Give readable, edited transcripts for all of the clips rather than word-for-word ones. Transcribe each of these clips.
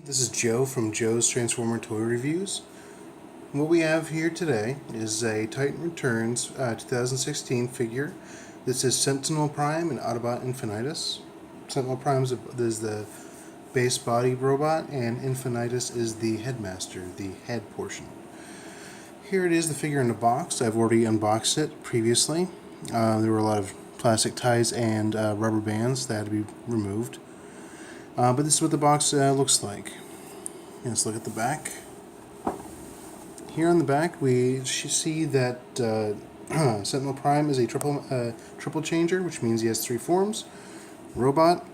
This is Joe from Joe's Transformer Toy Reviews. What we have here today is a Titan Returns 2016 figure. This is Sentinel Prime and Autobot Infinitus. Sentinel Prime is the base body robot, and Infinitus is the headmaster, the head portion. Here it is, the figure in the box. I've already unboxed it previously. There were a lot of plastic ties and rubber bands that had to be removed. But this is what the box looks like. Let's look at the back. Here on the back, we see that Sentinel Prime is a triple changer, which means he has three forms: robot,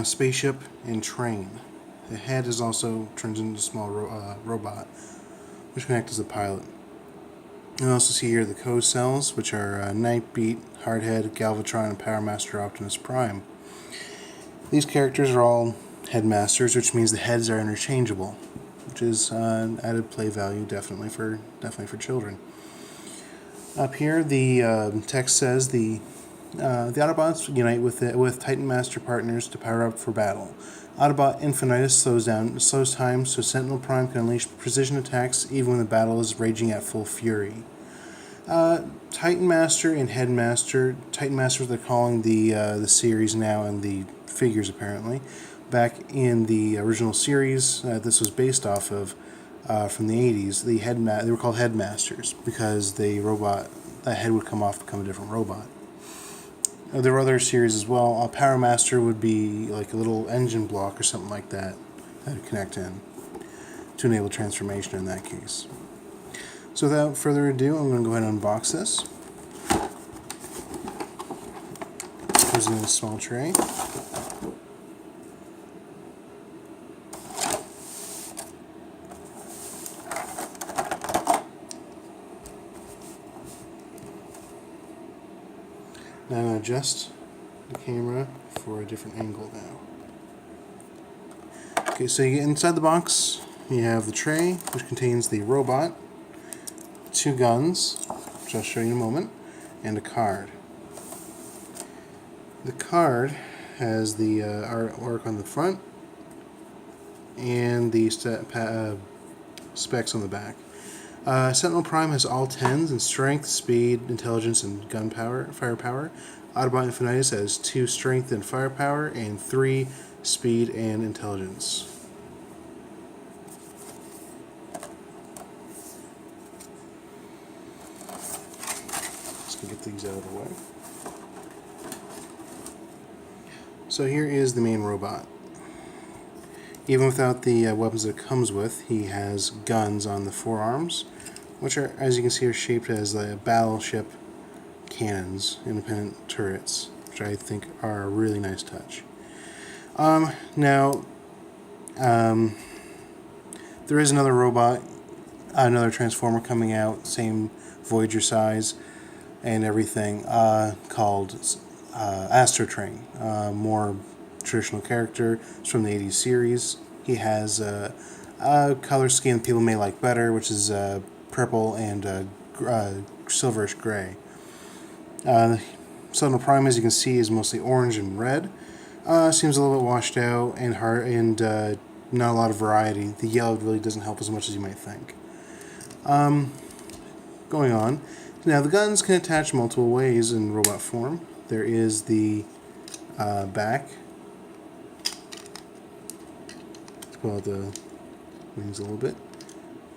spaceship, and train. The head is also turns into a small robot, which can act as a pilot. You also see here the co-cells, which are Nightbeat, Hardhead, Galvatron, and Powermaster Optimus Prime. These characters are all headmasters, which means the heads are interchangeable, which is added play value definitely for children. Up here, the text says the Autobots unite with Titan Master partners to power up for battle. Autobot Infinitus slows time so Sentinel Prime can unleash precision attacks even when the battle is raging at full fury. Titan Master and Headmaster. Titan Master is what they're calling the series now, and the figures apparently. Back in the original series, this was based off of from the 80s. They were called Headmasters because that head would come off and become a different robot. There were other series as well. Power Master would be like a little engine block or something like that that would connect in to enable transformation in that case. So without further ado, I'm going to go ahead and unbox this. Goes in a small tray. Now I'm going to adjust the camera for a different angle now. Okay, so you get inside the box, you have the tray, which contains the robot, two guns, which I'll show you in a moment, and a card. The card has the artwork on the front and the specs on the back. Sentinel Prime has all 10s in strength, speed, intelligence, and firepower. Autobot Infinitus has 2 strength and firepower, and 3 speed and intelligence. Just gonna get these out of the way. So here is the main robot. Even without the weapons that it comes with, he has guns on the forearms, which are, as you can see, are shaped as battleship cannons, independent turrets, which I think are a really nice touch. Now, there is another robot, another Transformer coming out, same Voyager size and everything, called Astrotrain. More traditional character. It's from the 80s series. He has a color scheme people may like better, which is purple and silverish gray. Sentinel Prime, as you can see, is mostly orange and red. Seems a little bit washed out and hard, and not a lot of variety. The yellow really doesn't help as much as you might think. Going on. Now, the guns can attach multiple ways in robot form. There is the back. Pull out the wings a little bit.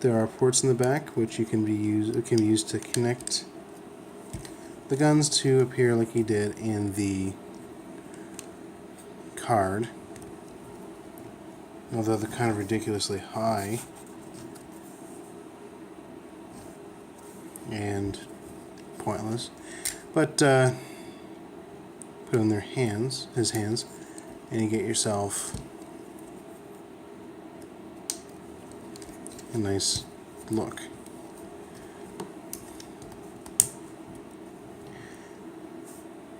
There are ports in the back which can be used to connect the guns to appear like he did in the card. Although they're kind of ridiculously high and pointless. But put in his hands, and you get yourself a nice look.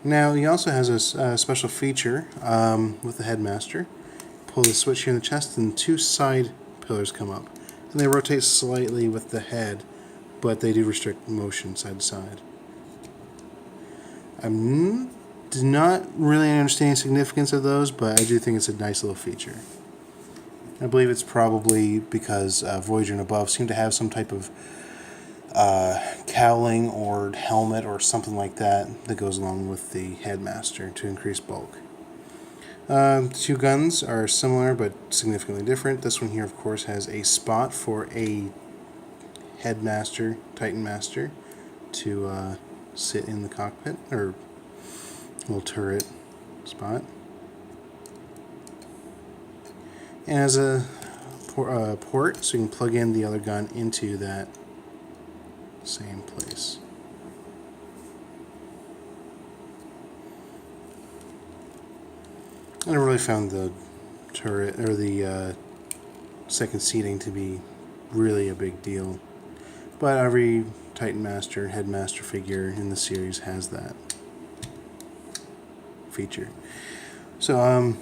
Now he also has a special feature with the headmaster. Pull the switch here in the chest and 2 side pillars come up, and they rotate slightly with the head, but they do restrict motion side to side. I'm not really understanding the significance of those, but I do think it's a nice little feature. I believe it's probably because Voyager and above seem to have some type of cowling or helmet or something like that that goes along with the headmaster to increase bulk. Two guns are similar but significantly different. This one here, of course, has a spot for a headmaster, Titan Master, to sit in the cockpit, or little turret spot. And has a port, so you can plug in the other gun into that same place. I never really found the turret or the second seating to be really a big deal, but every Titan Master, Headmaster figure in the series has that feature. So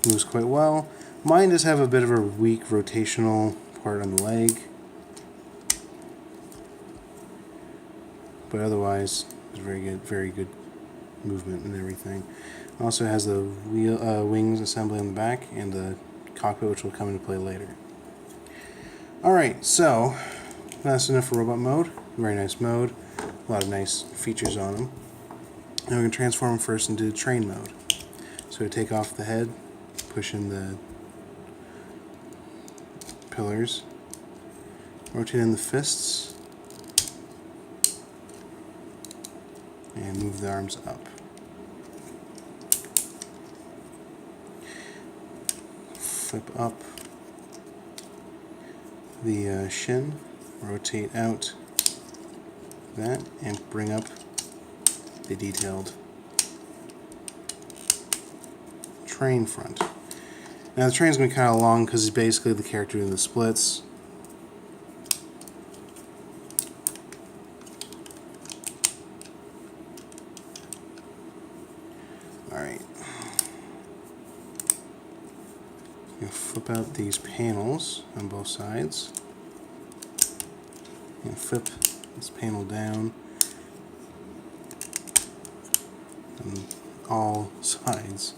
moves quite well. Mine does have a bit of a weak rotational part on the leg, but otherwise it's very good movement and everything. Also has the wings assembly on the back and the cockpit, which will come into play later. Alright, so that's enough for robot mode. Very nice mode. A lot of nice features on them. Now we're going to transform them first into train mode. So to take off the head, push in the pillars, rotate in the fists, and move the arms up. Flip up the shin, rotate out that, and bring up the detailed train front. Now the train's going to be kind of long because it's basically the character in the splits. Alright. You flip out these panels on both sides. And flip this panel down on all sides.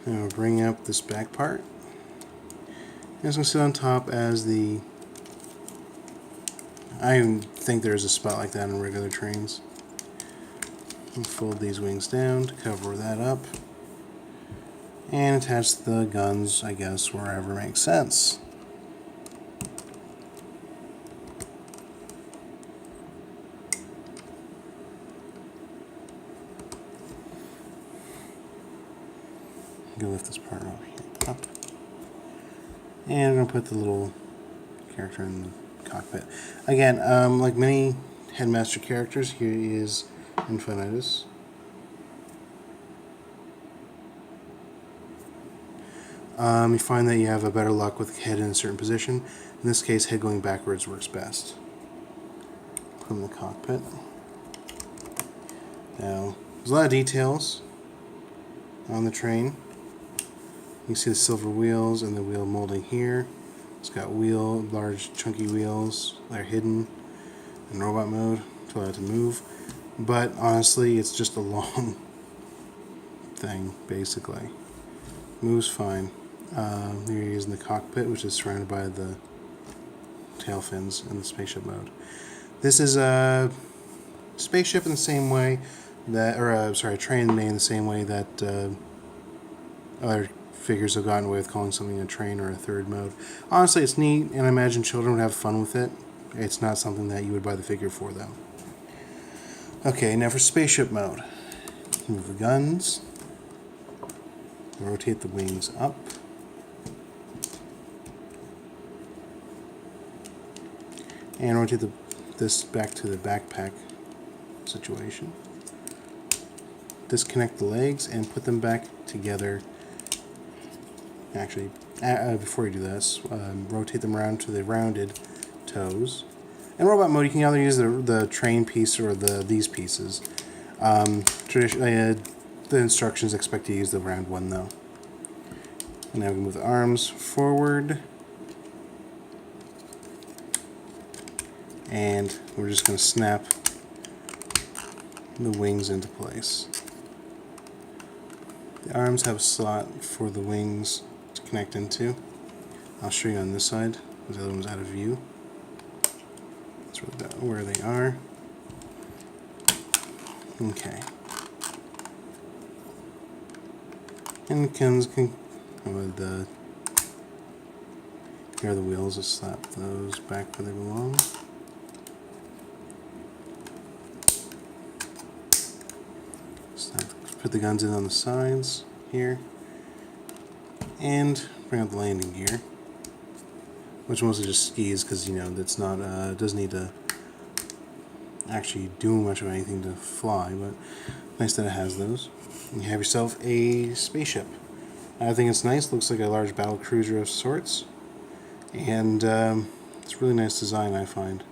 Now we'll bring up this back part. It's going to sit on top as the... I even think there's a spot like that on regular trains. We'll fold these wings down to cover that up. And attach the guns, I guess, wherever makes sense. I'm going to lift this part over here up. And I'm going to put the little character in the cockpit. Again, like many Headmaster characters, here is Infinitus. You find that you have a better luck with head in a certain position. In this case, head going backwards works best. Put in the cockpit. Now, there's a lot of details on the train. You can see the silver wheels and the wheel molding here. It's got large chunky wheels that are hidden in robot mode to allow it to move. But honestly, it's just a long thing, basically. Moves fine. Here he is in the cockpit, which is surrounded by the tail fins in the spaceship mode. This is a spaceship in the same way that, a train made in the same way that other figures have gotten away with calling something a train or a third mode. Honestly, it's neat, and I imagine children would have fun with it. It's not something that you would buy the figure for, though. Okay, now for spaceship mode. Move the guns. Rotate the wings up. And rotate this back to the backpack situation. Disconnect the legs and put them back together. Actually, before you do this, rotate them around to the rounded toes. In robot mode, you can either use the train piece or these pieces. Traditionally, the instructions expect you to use the round one, though. And now we can move the arms forward and we're just going to snap the wings into place. The arms have a slot for the wings to connect into. I'll show you on this side, because the other one's out of view. That's where they are. Okay. And it comes with the, here are the wheels, just slap those back where they belong. Put the guns in on the sides here, and bring out the landing gear, which mostly just skis because, you know, that's not doesn't need to actually do much of anything to fly, but nice that it has those. And you have yourself a spaceship. I think it's nice. Looks like a large battle cruiser of sorts, and it's a really nice design, I find.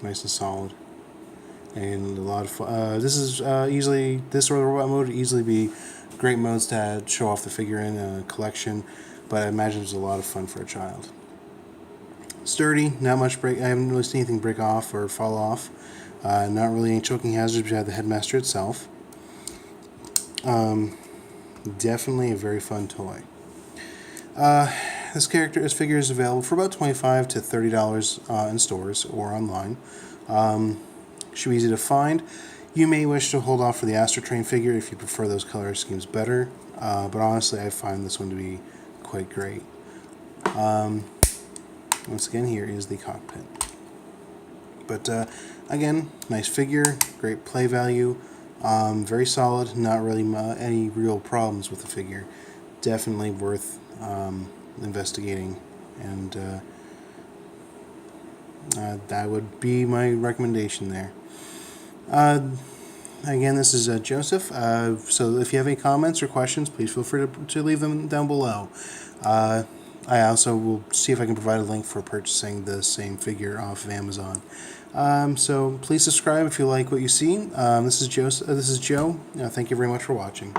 Nice and solid. And a lot of fun. This is this or the robot mode would easily be great modes to show off the figure in a collection, but I imagine it's a lot of fun for a child. Sturdy, not much break. I haven't really seen anything break off or fall off. Not really any choking hazards. We have the headmaster itself. Definitely a very fun toy. This figure is available for about $25 to $30 in stores or online. Should be easy to find. You may wish to hold off for the Astrotrain figure if you prefer those color schemes better, but honestly I find this one to be quite great. Once again, here is the cockpit. But again, nice figure, great play value, very solid, not really any real problems with the figure. Definitely worth investigating, and that would be my recommendation there. Again, this is Joseph, so if you have any comments or questions, please feel free to leave them down below. I also will see if I can provide a link for purchasing the same figure off of Amazon. So please subscribe if you like what you see. This is Joe. Thank you very much for watching.